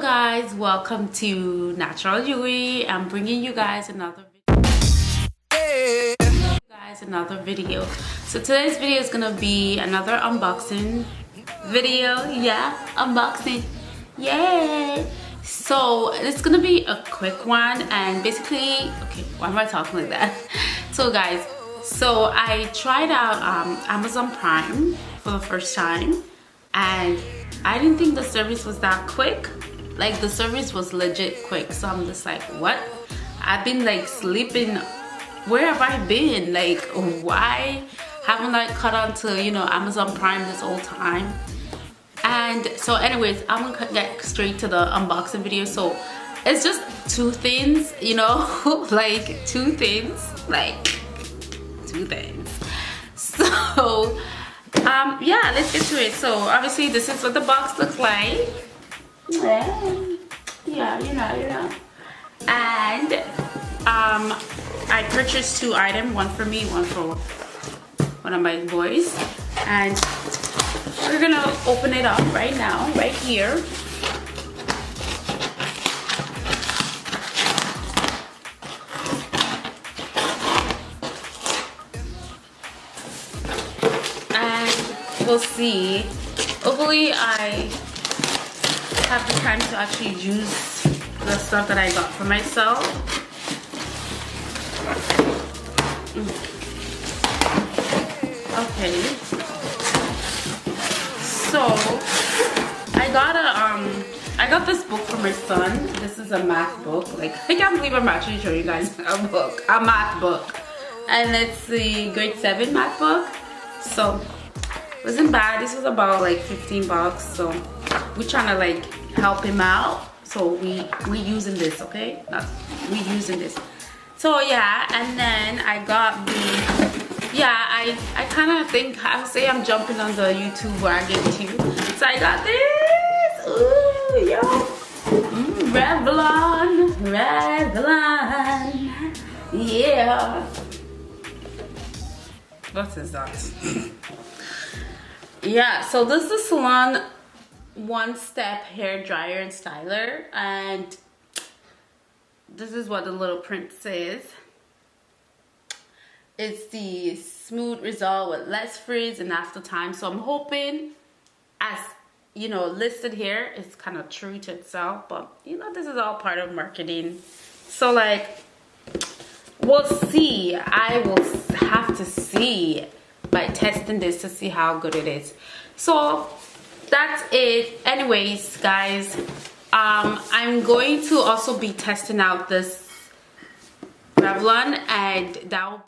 Hello guys, welcome to Naturalyewi. I'm bringing you guys another video. So today's video is gonna be another unboxing video. Yeah, unboxing. Yay! So it's gonna be a quick one, and basically, okay, why am I talking like that? So guys, so I tried out Amazon Prime for the first time, and I didn't think the service was that quick. Like, the service was legit quick. So I'm just like, what? I've been like sleeping. Where have I been? Like, why haven't I caught on to, you know, Amazon Prime this whole time? And so anyways, I'm gonna get straight to the unboxing video. So it's just two things, you know, like two things. So yeah, let's get to it. So obviously this is what the box looks like. Yeah, you know. And I purchased two items, one for me, one for one of my boys, and we're gonna open it up right now, right here. And we'll see. Hopefully I have the time to actually use the stuff that I got for myself. Okay. So I got this book for my son. This is a math book. Like, I can't believe I'm actually showing you guys a math book. And it's the grade 7 math book. So it wasn't bad. This was about like 15 bucks. So we're trying to like help him out. So we using this, okay? We using this. So yeah, and then I got the, yeah, I kind of think, I would say I'm jumping on the YouTube wagon too. So I got this. Ooh, yo. Revlon. Yeah. What is that? Yeah, so this is the Salon One Step hair dryer and styler, and this is what the little print says. It's the smooth result with less frizz and after time. So I'm hoping, as you know, listed here, it's kind of true to itself, but you know, this is all part of marketing. So like, we'll see. I will have to see by testing this to see how good it is. So that's it. Anyways, guys, I'm going to also be testing out this Revlon, and that will